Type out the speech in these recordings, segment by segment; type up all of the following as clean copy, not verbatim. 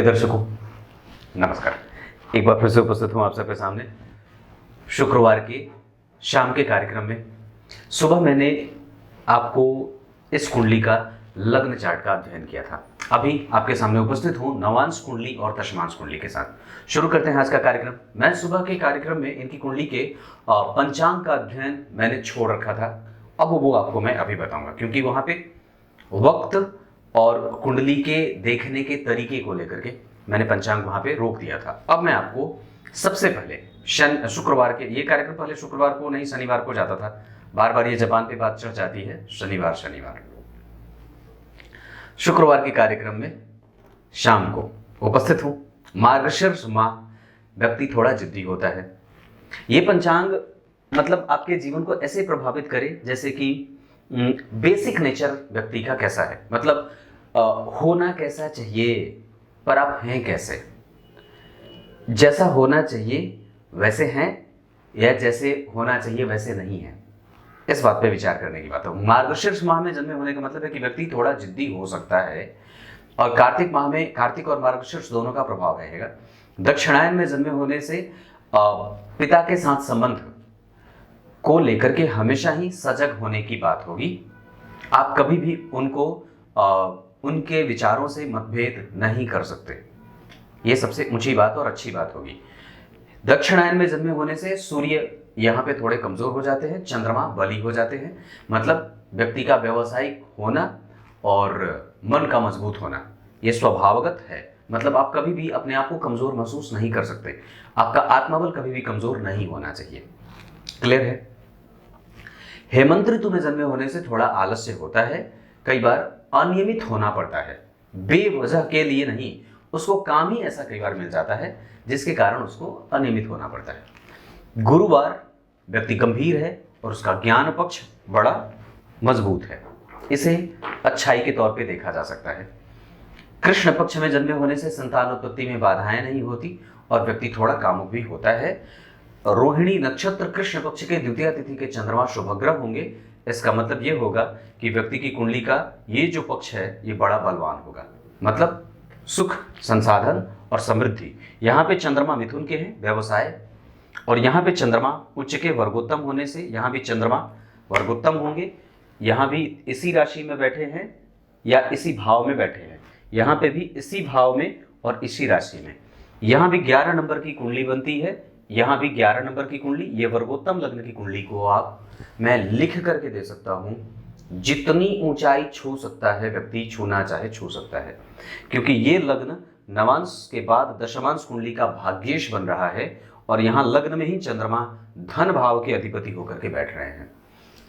दर्शकों नमस्कार। एक बार फिर से उपस्थित हूं आप सबके सामने शुक्रवार के शाम के कार्यक्रम में। सुबह मैंने आपको इस कुंडली का लग्न चार्ट का अध्ययन किया था। अभी आपके सामने उपस्थित हूं नवांश कुंडली और दशमांश कुंडली के साथ। शुरू करते हैं आज का कार्यक्रम। मैं सुबह के कार्यक्रम में इनकी कुंडली के पंचांग का अध्ययन मैंने छोड़ रखा था। अब वो आपको मैं अभी बताऊंगा, क्योंकि वहां पे वक्त और कुंडली के देखने के तरीके को लेकर के मैंने पंचांग वहां पे रोक दिया था। अब मैं आपको सबसे पहले शुक्रवार के, ये कार्यक्रम पहले शुक्रवार को नहीं शनिवार को जाता था, बार बार ये जबान पे बात चढ़ जाती है शनिवार। शुक्रवार के कार्यक्रम में शाम को उपस्थित हूं। मार्गशीर्ष माह, व्यक्ति थोड़ा जिद्दी होता है। ये पंचांग मतलब आपके जीवन को ऐसे प्रभावित करे जैसे कि बेसिक नेचर व्यक्ति का कैसा है, मतलब होना कैसा चाहिए पर आप हैं कैसे, जैसा होना चाहिए वैसे हैं या जैसे होना चाहिए वैसे नहीं है, इस बात पे विचार करने की बात है। मार्गशीर्ष माह में जन्मे होने का मतलब है कि व्यक्ति थोड़ा जिद्दी हो सकता है, और कार्तिक माह में कार्तिक और मार्गशीर्ष दोनों का प्रभाव रहेगा। दक्षिणायन में जन्मे होने से पिता के साथ संबंध को लेकर के हमेशा ही सजग होने की बात होगी। आप कभी भी उनके विचारों से मतभेद नहीं कर सकते, ये सबसे ऊंची बात और अच्छी बात होगी। दक्षिणायन में जन्मे होने से सूर्य यहाँ पे थोड़े कमजोर हो जाते हैं, चंद्रमा बली हो जाते हैं, मतलब व्यक्ति का व्यवसायिक होना और मन का मजबूत होना ये स्वभावगत है। मतलब आप कभी भी अपने आप को कमजोर महसूस नहीं कर सकते, आपका आत्मबल कभी भी कमजोर नहीं होना चाहिए। क्लियर है? हेमंत ऋतु में जन्मे होने से थोड़ा आलस्य होता है, कई बार अनियमित होना पड़ता है, बेवजह के लिए नहीं, उसको काम ही ऐसा कई बार मिल जाता है जिसके कारण उसको अनियमित होना पड़ता है। गुरुवार व्यक्ति गंभीर है और उसका ज्ञान पक्ष बड़ा मजबूत है, इसे अच्छाई के तौर पे देखा जा सकता है। कृष्ण पक्ष में जन्मे होने से संतानोत्पत्ति में बाधाएं नहीं होती और व्यक्ति थोड़ा कामुक भी होता है। रोहिणी नक्षत्र कृष्ण पक्ष के द्वितीय तिथि के चंद्रमा शुभग्रह होंगे, इसका मतलब ये होगा कि व्यक्ति की कुंडली का ये जो पक्ष है ये बड़ा बलवान होगा, मतलब सुख, संसाधन और समृद्धि। यहाँ पे चंद्रमा मिथुन के हैं, व्यवसाय, और यहाँ पे चंद्रमा उच्च के वर्गोत्तम होने से यहाँ भी चंद्रमा वर्गोत्तम होंगे। यहाँ भी इसी राशि में बैठे हैं या इसी भाव में बैठे हैं, यहाँ पे भी इसी भाव में और इसी राशि में। यहाँ भी 11 नंबर की कुंडली बनती है, यहाँ भी 11 नंबर की कुंडली। ये वर्गोत्तम लग्न की कुंडली को आप मैं लिख करके दे सकता हूँ। जितनी ऊंचाई छू सकता है व्यक्ति, छूना चाहे छू सकता है, क्योंकि ये लग्न नवांश के बाद दशमांश कुंडली का भाग्येश बन रहा है और यहाँ लग्न में ही चंद्रमा धन भाव के अधिपति होकर के बैठ रहे हैं।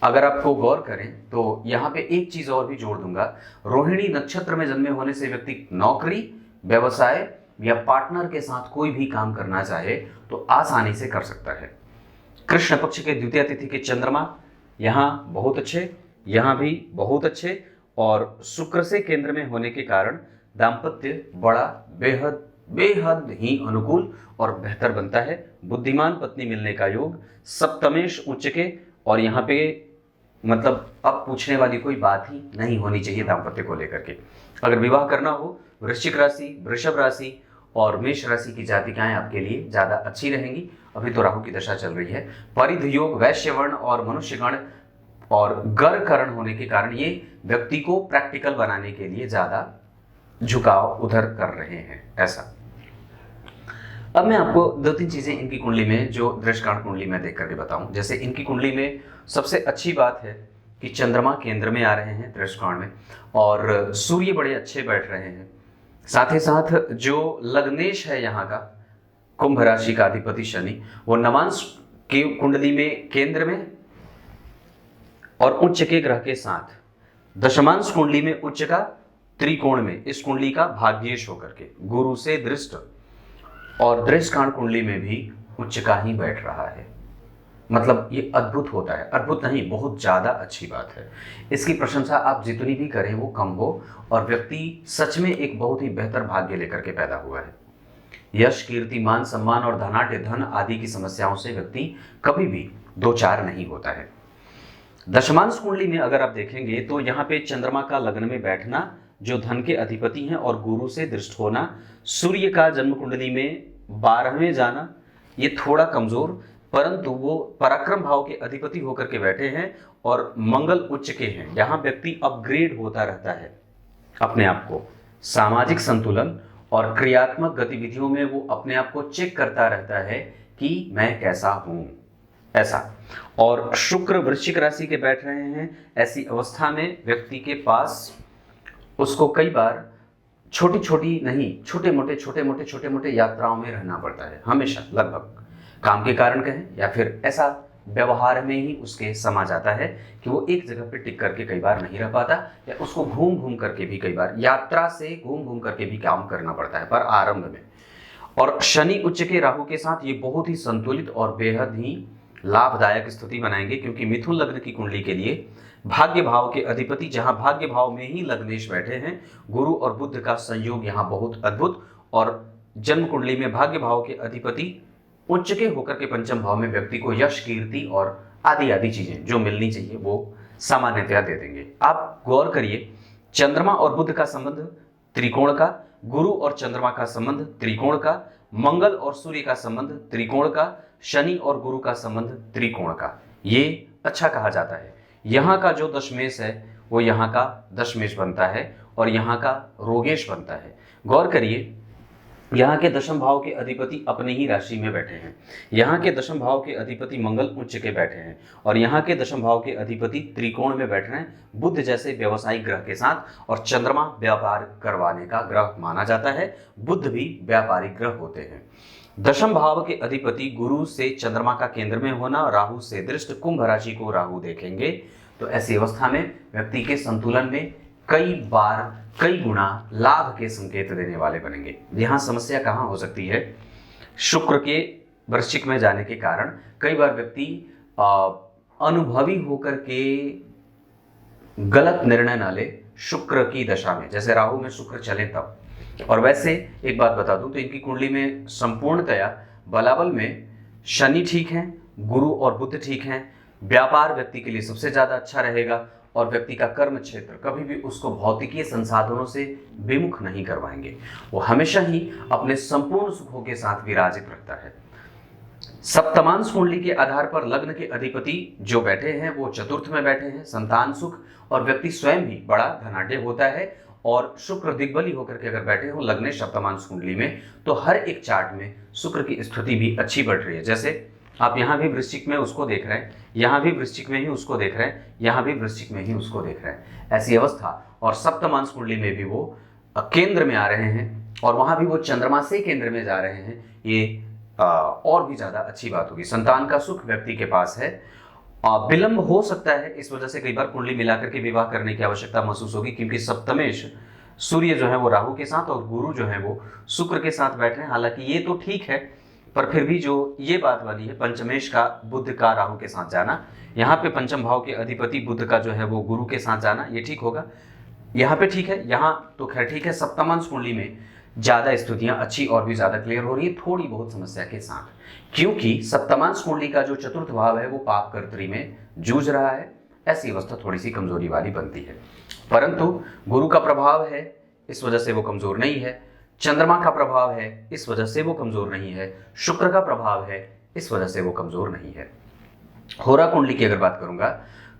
अगर आपको गौर करें तो यहाँ पे एक चीज और भी जोड़ दूंगा। रोहिणी नक्षत्र में जन्मे होने से व्यक्ति नौकरी, व्यवसाय या पार्टनर के साथ कोई भी काम करना चाहे तो आसानी से कर सकता है। कृष्ण पक्ष के द्वितीय तिथि के चंद्रमा यहाँ बहुत अच्छे, यहाँ भी बहुत अच्छे, और शुक्र से केंद्र में होने के कारण दाम्पत्य बड़ा बेहद बेहद ही अनुकूल और बेहतर बनता है। बुद्धिमान पत्नी मिलने का योग, सप्तमेश उच्च के, और यहाँ पे मतलब अब पूछने वाली कोई बात ही नहीं होनी चाहिए दाम्पत्य को लेकर के। अगर विवाह करना हो, वृश्चिक राशि, वृषभ राशि और मेष राशि की जातिकाएं आपके लिए ज्यादा अच्छी रहेंगी। अभी तो राहु की दशा चल रही है। परिध योग, वैश्य वर्ण और मनुष्यगण और गर करण होने के कारण ये व्यक्ति को प्रैक्टिकल बनाने के लिए ज्यादा झुकाव उधर कर रहे हैं, ऐसा। अब मैं आपको 2-3 चीजें इनकी कुंडली में, जो दृष्टकांड कुंडली में देख करके बताऊं। जैसे इनकी कुंडली में सबसे अच्छी बात है कि चंद्रमा केंद्र में आ रहे हैं दृष्टकांड में, और सूर्य बड़े अच्छे बैठ रहे हैं। साथ ही साथ जो लग्नेश है यहाँ का, कुंभ राशि का अधिपति शनि, वो नवांश की कुंडली में केंद्र में और उच्च के ग्रह के साथ, दशमांश कुंडली में उच्च का त्रिकोण में, इस कुंडली का भाग्येश होकर के गुरु से दृष्ट, और दृष्टकांड कुंडली में भी उच्च का ही बैठ रहा है। मतलब ये अद्भुत होता है, अद्भुत नहीं बहुत ज्यादा अच्छी बात है। इसकी प्रशंसा आप जितनी भी करें वो कम हो, और व्यक्ति सच में एक बहुत ही बेहतर भाग्य लेकर के पैदा हुआ है। यश, कीर्ति, मान, सम्मान और धनाढ्य धन आदि की समस्याओं से व्यक्ति कभी भी दो चार नहीं होता है। दशमांश कुंडली में अगर आप देखेंगे तो यहाँ पे चंद्रमा का लग्न में बैठना जो धन के अधिपति हैं, और गुरु से दृष्ट होना, सूर्य का जन्म कुंडली में 12वें जाना, ये थोड़ा कमजोर, परंतु वो पराक्रम भाव के अधिपति होकर के बैठे हैं और मंगल उच्च के हैं। यहाँ व्यक्ति अपग्रेड होता रहता है अपने आप को, सामाजिक संतुलन और क्रियात्मक गतिविधियों में वो अपने आप को चेक करता रहता है कि मैं कैसा हूं, ऐसा। और शुक्र वृश्चिक राशि के बैठ रहे हैं, ऐसी अवस्था में व्यक्ति के पास उसको कई बार छोटी छोटी नहीं, छोटे मोटे यात्राओं में रहना पड़ता है हमेशा, लगभग काम के कारण कहें या फिर ऐसा व्यवहार में ही उसके समा जाता है कि वो एक जगह पे टिक करके कई बार नहीं रह पाता, या उसको घूम घूम करके भी, कई बार यात्रा से घूम घूम करके भी काम करना पड़ता है पर आरंभ में। और शनि उच्च के राहु के साथ ये बहुत ही संतुलित और बेहद ही लाभदायक स्थिति बनाएंगे, क्योंकि मिथुन लग्न की कुंडली के लिए भाग्य भाव के अधिपति, जहां भाग्य भाव में ही लग्नेश बैठे हैं, गुरु और बुध का संयोग यहाँ बहुत अद्भुत, और जन्म कुंडली में भाग्य भाव के अधिपति उच्च के होकर के पंचम भाव में व्यक्ति को यश, कीर्ति और आदि आदि चीजें जो मिलनी चाहिए वो सामान्यतया दे देंगे। आप गौर करिए, चंद्रमा और बुध का संबंध त्रिकोण का, गुरु और चंद्रमा का संबंध त्रिकोण का, मंगल और सूर्य का संबंध त्रिकोण का, शनि और गुरु का संबंध त्रिकोण का, ये अच्छा कहा जाता है। यहाँ का जो दशमेश है वो यहाँ का दशमेश बनता है और यहाँ का रोगेश बनता है। गौर करिए, यहाँ के दशम भाव के अधिपति अपने ही राशि में बैठे हैं, यहाँ के दशम भाव के अधिपति मंगल उच्च के बैठे हैं, और यहाँ के दशम भाव के अधिपति त्रिकोण में बैठ रहे हैं बुध जैसे व्यवसायिक ग्रह के साथ, और चंद्रमा व्यापार करवाने का ग्रह माना जाता है, बुध भी व्यापारिक ग्रह होते हैं। दशम भाव के अधिपति गुरु से चंद्रमा का केंद्र में होना, राहु से दृष्ट, कुंभ राशि को राहु देखेंगे, तो ऐसी अवस्था में व्यक्ति के संतुलन में कई बार कई गुना लाभ के संकेत देने वाले बनेंगे। यहाँ समस्या कहाँ हो सकती है, शुक्र के वृश्चिक में जाने के कारण कई बार व्यक्ति अनुभवी होकर के गलत निर्णय ना ले शुक्र की दशा में, जैसे राहु में शुक्र चले तब। और वैसे एक बात बता दूं तो इनकी कुंडली में संपूर्णतया बलाबल में शनि ठीक है, गुरु और बुध ठीक हैं, व्यापार व्यक्ति के लिए सबसे ज्यादा अच्छा रहेगा, और व्यक्ति का कर्म क्षेत्र कभी भी उसको भौतिकीय संसाधनों से विमुख नहीं करवाएंगे, वो हमेशा ही अपने संपूर्ण सुखों के साथ विराजित रखता है। सप्तमांश कुंडली के आधार पर लग्न के अधिपति जो बैठे हैं वो चतुर्थ में बैठे हैं, संतान सुख, और व्यक्ति स्वयं भी बड़ा धनाढ्य होता है। और शुक्र दिग्बली होकर के अगर बैठे हो लग्न सप्तमांश कुंडली में, तो हर एक चार्ट में शुक्र की स्थिति भी अच्छी बढ़ रही है। जैसे आप यहाँ भी वृश्चिक में उसको देख रहे हैं, यहाँ भी वृश्चिक में ही उसको देख रहे हैं, यहाँ भी वृश्चिक में ही उसको देख रहे हैं, ऐसी अवस्था। और सप्तमांश कुंडली में भी वो केंद्र में आ रहे हैं, और वहां भी वो चंद्रमा से केंद्र में जा रहे हैं, ये और भी ज्यादा अच्छी बात होगी। संतान का सुख व्यक्ति के पास है, विलंब हो सकता है, इस वजह से कई बार कुंडली मिलाकर के विवाह करने की आवश्यकता महसूस होगी, क्योंकि सप्तमेश सूर्य जो है वो राहु के साथ और गुरु जो है वो शुक्र के साथ बैठे हैं। हालांकि ये तो ठीक है, पर फिर भी जो ये बात वाली है पंचमेश का बुध का राहु के साथ जाना, यहाँ पे पंचम भाव के अधिपति बुध का जो है वो गुरु के साथ जाना, ये ठीक होगा, यहाँ पे ठीक है, यहाँ तो खैर ठीक है। सप्तमांश कुंडली में ज्यादा स्थितियां अच्छी और भी ज्यादा क्लियर हो रही है, थोड़ी बहुत समस्या के साथ, क्योंकि सप्तमांश कुंडली का जो चतुर्थ भाव है वो पाप कर्तरी में जूझ रहा है, ऐसी अवस्था थोड़ी सी कमजोरी वाली बनती है। परंतु गुरु का प्रभाव है, इस वजह से वो कमजोर नहीं है, चंद्रमा का प्रभाव है, इस वजह से वो कमजोर नहीं है, शुक्र का प्रभाव है, इस वजह से वो कमजोर नहीं है। होरा कुंडली की अगर बात करूंगा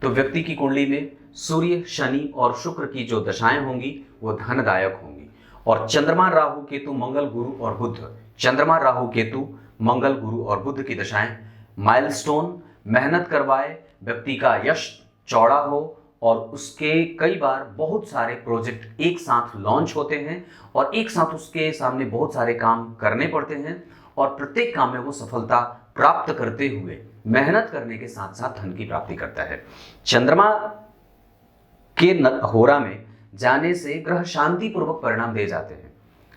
तो व्यक्ति की कुंडली में सूर्य, शनि और शुक्र की जो दशाएं होंगी वो धनदायक होंगी, और चंद्रमा, राहु, केतु, मंगल, गुरु और बुध, चंद्रमा, राहु, केतु, मंगल, गुरु और बुध की दशाएं माइलस्टोन, मेहनत करवाए, व्यक्ति का यश चौड़ा हो, और उसके कई बार बहुत सारे प्रोजेक्ट एक साथ लॉन्च होते हैं, और एक साथ उसके सामने बहुत सारे काम करने पड़ते हैं, और प्रत्येक काम में वो सफलता प्राप्त करते हुए मेहनत करने के साथ साथ धन की प्राप्ति करता है। चंद्रमा के होरा में जाने से ग्रह शांति पूर्वक परिणाम दे जाते हैं,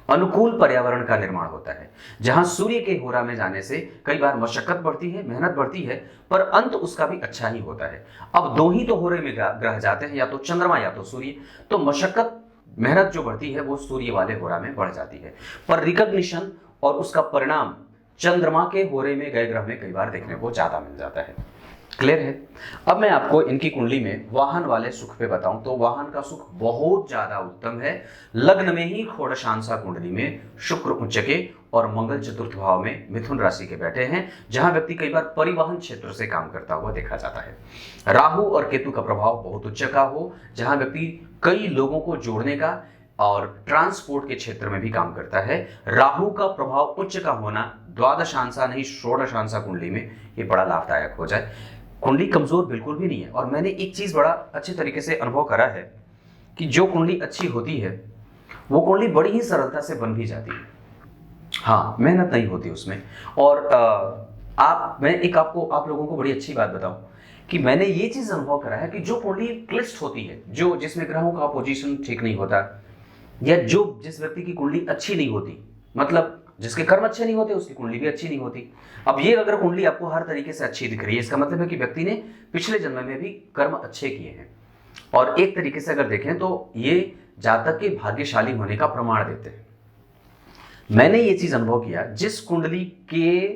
अनुकूल पर्यावरण का निर्माण होता है। जहां सूर्य के होरा में जाने से कई बार मशक्कत बढ़ती है, मेहनत बढ़ती है, पर अंत उसका भी अच्छा ही होता है। अब दो ही तो होरे में ग्रह जाते हैं, या तो चंद्रमा या तो सूर्य, तो मशक्कत मेहनत जो बढ़ती है वो सूर्य वाले होरा में बढ़ जाती है, पर रिकॉग्निशन और उसका परिणाम चंद्रमा के होरे में गए ग्रह में कई बार देखने को ज्यादा मिल जाता है। क्लियर है। अब मैं आपको इनकी कुंडली में वाहन वाले सुख पे बताऊं तो वाहन का सुख बहुत ज्यादा उत्तम है। लग्न में ही षोडशांशा कुंडली में शुक्र उच्च के और मंगल चतुर्थ भाव में मिथुन राशि के बैठे हैं, जहां व्यक्ति कई बार परिवहन क्षेत्र से काम करता हुआ देखा जाता है। राहु और केतु का प्रभाव बहुत उच्च का हो, जहां व्यक्ति कई लोगों को जोड़ने का और ट्रांसपोर्ट के क्षेत्र में भी काम करता है। राहु का प्रभाव उच्च का होना द्वादशांशा नहीं षोडशांशा कुंडली में ये बड़ा लाभदायक हो जाए। कुंडली कमजोर बिल्कुल भी नहीं है। और मैंने एक चीज बड़ा अच्छे तरीके से अनुभव करा है कि जो कुंडली अच्छी होती है वो कुंडली बड़ी ही सरलता से बन भी जाती है। हाँ, मेहनत नहीं होती उसमें। और मैं आप लोगों को बड़ी अच्छी बात बताऊं कि मैंने ये चीज अनुभव करा है कि जो कुंडली क्लिष्ट होती है, जो जिसमें ग्रहों का पोजीशन ठीक नहीं होता, या जिस व्यक्ति की कुंडली अच्छी नहीं होती, मतलब जिसके कर्म अच्छे नहीं होते उसकी कुंडली भी अच्छी नहीं होती। अब ये अगर कुंडली आपको हर तरीके से अच्छी दिख रही है, इसका मतलब है कि व्यक्ति ने पिछले जन्म में भी कर्म अच्छे किए हैं। और एक तरीके से अगर देखें तो ये जातक के भाग्यशाली होने का प्रमाण देते हैं। मैंने ये चीज अनुभव किया, जिस कुंडली के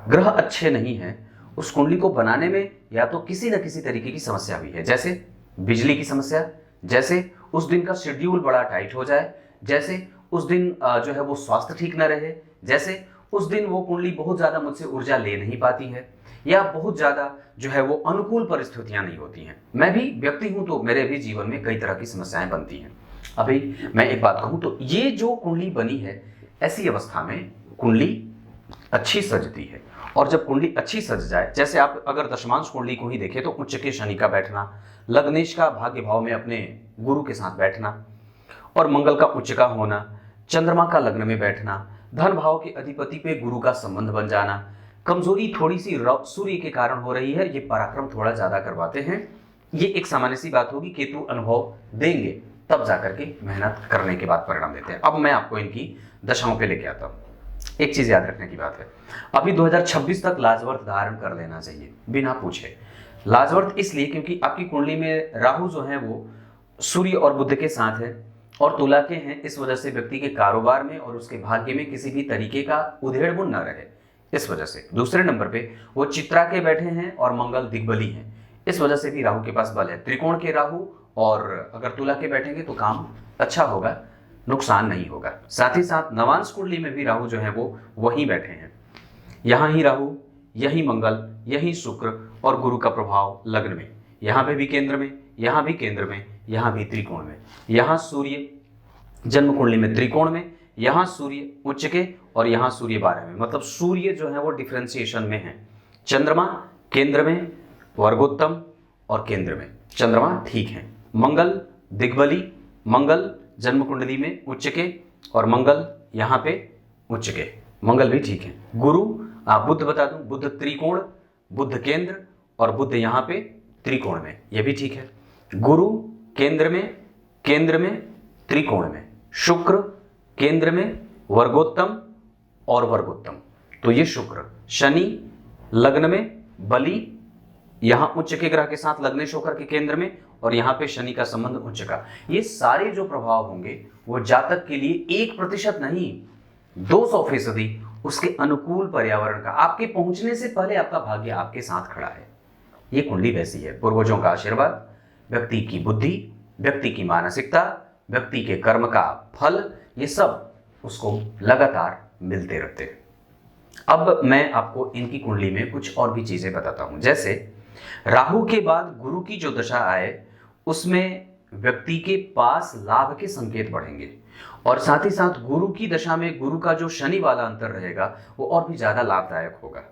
ग्रह अच्छे नहीं हैं उस कुंडली को बनाने में या तो किसी न किसी तरीके की समस्या हुई है, जैसे बिजली की समस्या, जैसे उस दिन का शेड्यूल बड़ा टाइट हो जाए, जैसे उस दिन जो है वो स्वास्थ्य ठीक न रहे, जैसे उस दिन वो कुंडली बहुत ज्यादा मुझसे ऊर्जा ले नहीं पाती है, या बहुत ज्यादा जो है वो अनुकूल परिस्थितियां नहीं होती हैं। मैं भी व्यक्ति हूं तो मेरे भी जीवन में कई तरह की समस्याएं बनती हैं। अभी मैं एक बात कहूं तो ये जो कुंडली बनी है, ऐसी अवस्था में कुंडली अच्छी सजती है। और जब कुंडली अच्छी सज जाए, जैसे आप अगर दशमांश कुंडली को ही देखें तो उच्च के शनि का बैठना, लग्नेश का भाग्य भाव में अपने गुरु के साथ बैठना, और मंगल का उच्च का होना, चंद्रमा का लग्न में बैठना, धन भाव के अधिपति पे गुरु का संबंध बन जाना, कमजोरी थोड़ी सी सूर्य के कारण हो रही है, ये पराक्रम थोड़ा ज्यादा करवाते हैं। ये एक सामान्य सी बात होगी, केतु अनुभव देंगे तब जाकर के मेहनत करने के बाद परिणाम देते हैं। अब मैं आपको इनकी दशाओं पे लेके आता हूँ। एक चीज याद रखने की बात है, अभी 2026 तक लाजवर्त धारण कर लेना चाहिए बिना पूछे। लाजवर्त इसलिए क्योंकि आपकी कुंडली में राहु जो है वो सूर्य और बुध के साथ है और तुला के हैं। इस वजह से व्यक्ति के कारोबार में और उसके भाग्य में किसी भी तरीके का उधेड़-बुन न रहे, इस वजह से। दूसरे नंबर पे वो चित्रा के बैठे हैं और मंगल दिग्बली हैं, इस वजह से भी राहु के पास बल है। त्रिकोण के राहु और अगर तुला के बैठेंगे तो काम अच्छा होगा, नुकसान नहीं होगा। साथ ही साथ नवांश कुंडली में भी राहु जो है वो वहीं बैठे हैं। यहाँ ही राहु, यही मंगल, यही शुक्र और गुरु का प्रभाव लग्न में, यहाँ पे भी केंद्र में, यहाँ भी केंद्र में, यहाँ भी त्रिकोण में। यहाँ सूर्य जन्म कुंडली में त्रिकोण में, यहाँ सूर्य उच्च के और यहाँ सूर्य 12 में, मतलब सूर्य जो है वो डिफरेंशिएशन में है। चंद्रमा केंद्र में, वर्गोत्तम और केंद्र में चंद्रमा ठीक है। मंगल दिग्बली, मंगल जन्म कुंडली में उच्च के और मंगल यहाँ पे उच्च के, मंगल भी ठीक है। गुरु बुध बता दूं, बुध त्रिकोण, बुध केंद्र और बुध यहाँ पे त्रिकोण में, ये भी ठीक है। गुरु केंद्र में त्रिकोण में, शुक्र केंद्र में, वर्गोत्तम और वर्गोत्तम, तो ये शुक्र। शनि लग्न में, बलि यहाँ उच्च के ग्रह के साथ लग्नेश होकर के केंद्र में और यहाँ पे शनि का संबंध उच्च का। ये सारे जो प्रभाव होंगे वो जातक के लिए 1% नहीं 200% उसके अनुकूल पर्यावरण का, आपके पहुंचने से पहले आपका भाग्य आपके साथ खड़ा है। ये कुंडली वैसी है। पूर्वजों का आशीर्वाद, व्यक्ति की बुद्धि, व्यक्ति की मानसिकता, व्यक्ति के कर्म का फल, ये सब उसको लगातार मिलते रहते हैं। अब मैं आपको इनकी कुंडली में कुछ और भी चीजें बताता हूं। जैसे राहु के बाद गुरु की जो दशा आए उसमें व्यक्ति के पास लाभ के संकेत बढ़ेंगे, और साथ ही साथ गुरु की दशा में गुरु का जो शनि वाला अंतर रहेगा वो और भी ज्यादा लाभदायक होगा।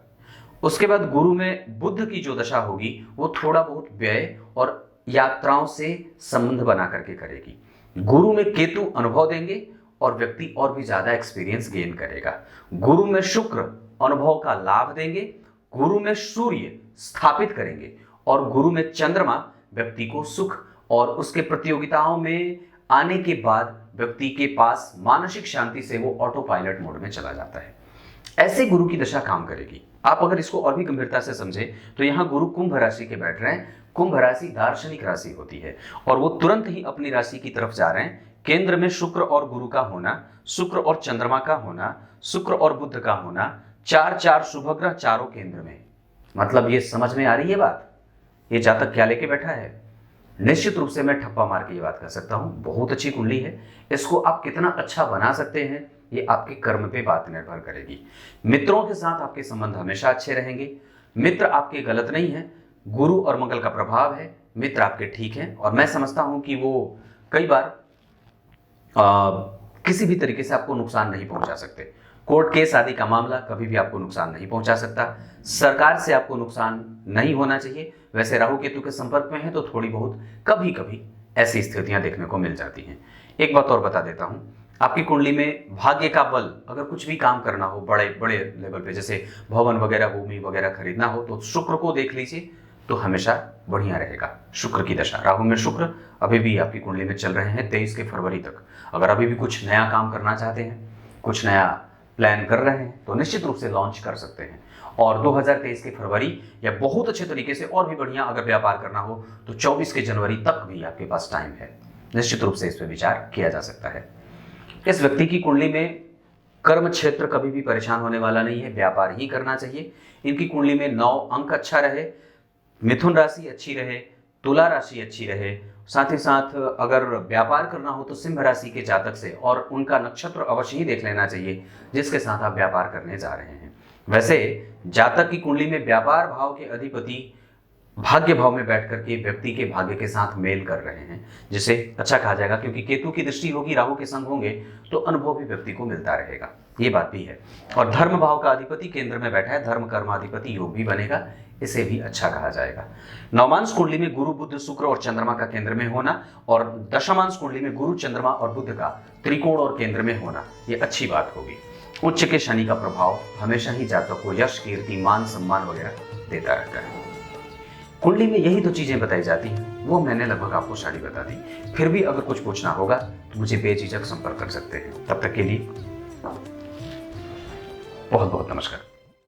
उसके बाद गुरु में बुध की जो दशा होगी वो थोड़ा बहुत व्यय और यात्राओं से संबंध बना करके करेगी। गुरु में केतु अनुभव देंगे और व्यक्ति और भी ज्यादा एक्सपीरियंस गेन करेगा। गुरु में शुक्र अनुभव का लाभ देंगे, गुरु में सूर्य स्थापित करेंगे और गुरु में चंद्रमा व्यक्ति को सुख और उसके प्रतियोगिताओं में आने के बाद व्यक्ति के पास मानसिक शांति से वो ऑटो पायलट मोड में चला जाता है। ऐसे गुरु की दशा काम करेगी। आप अगर इसको और भी गंभीरता से समझे तो यहाँ गुरु कुंभ राशि के बैठ रहे हैं। कुंभ राशि दार्शनिक राशि होती है और वो तुरंत ही अपनी राशि की तरफ जा रहे हैं केंद्र में शुक्र और गुरु का होना, शुक्र और चंद्रमा का होना, शुक्र और बुध का होना, 4 शुभ ग्रह चारों केंद्र में। मतलब ये समझ में आ रही है बात? ये जातक क्या लेके बैठा है? निश्चित रूप से मैं ठप्पा मार के ये बात कर सकता हूं, बहुत अच्छी कुंडली है। इसको आप कितना अच्छा बना सकते हैं ये आपके कर्म पे बात निर्भर करेगी। मित्रों के साथ आपके संबंध हमेशा अच्छे रहेंगे। मित्र आपके गलत नहीं है, गुरु और मंगल का प्रभाव है, मित्र आपके ठीक हैं। और मैं समझता हूं कि वो कई बार किसी भी तरीके से आपको नुकसान नहीं पहुंचा सकते। कोर्ट केस आदि का मामला कभी भी आपको नुकसान नहीं पहुंचा सकता। सरकार से आपको नुकसान नहीं होना चाहिए। वैसे राहु केतु के संपर्क में है तो थोड़ी बहुत कभी कभी ऐसी स्थितियां देखने को मिल जाती हैं। एक बात और बता देता हूं, आपकी कुंडली में भाग्य का बल, अगर कुछ भी काम करना हो बड़े बड़े लेवल पे, जैसे भवन वगैरह, भूमि वगैरह खरीदना हो, तो शुक्र को देख लीजिए तो हमेशा बढ़िया रहेगा। शुक्र की दशा, राहु में शुक्र अभी भी आपकी कुंडली में चल रहे हैं 23 के फरवरी तक। अगर अभी भी कुछ नया काम करना चाहते हैं, कुछ नया प्लान कर रहे हैं, तो निश्चित रूप से लॉन्च कर सकते हैं। और 2023 के फरवरी या बहुत अच्छे तरीके से और भी बढ़िया अगर व्यापार करना हो तो 24 के जनवरी तक भी आपके पास टाइम है। निश्चित रूप से इस पर विचार किया जा सकता है। इस व्यक्ति की कुंडली में कर्म क्षेत्र कभी भी परेशान होने वाला नहीं है, व्यापार ही करना चाहिए। इनकी कुंडली में 9 अंक अच्छा रहे, मिथुन राशि अच्छी रहे, तुला राशि अच्छी रहे, साथ ही साथ अगर व्यापार करना हो तो सिंह राशि के जातक से और उनका नक्षत्र अवश्य ही देख लेना चाहिए जिसके साथ आप व्यापार करने जा रहे हैं। वैसे जातक की कुंडली में व्यापार भाव के अधिपति भाग्य भाव में बैठ करके व्यक्ति के भाग्य के साथ मेल कर रहे हैं, जिसे अच्छा कहा जाएगा, क्योंकि केतु की दृष्टि होगी, राहु के संग होंगे तो अनुभव भी व्यक्ति को मिलता रहेगा। ये बात भी है। और धर्म भाव का अधिपति केंद्र में बैठा है, धर्म कर्माधिपति योग भी बनेगा, इसे भी अच्छा कहा जाएगा। नवमांश कुंडली में गुरु, बुध, शुक्र और चंद्रमा का केंद्र में होना और दशमांश कुंडली में गुरु, चंद्रमा और बुध का त्रिकोण और केंद्र में होना, ये अच्छी बात होगी। उच्च के शनि का प्रभाव हमेशा ही जातक को यश, कीर्ति, मान, सम्मान वगैरह देता रहता है। कुंडली में यही तो चीजें बताई जाती हैं, वो मैंने लगभग आपको सारी बता दी। फिर भी अगर कुछ पूछना होगा तो मुझे बेझिझक संपर्क कर सकते हैं। तब तक के लिए बहुत बहुत नमस्कार।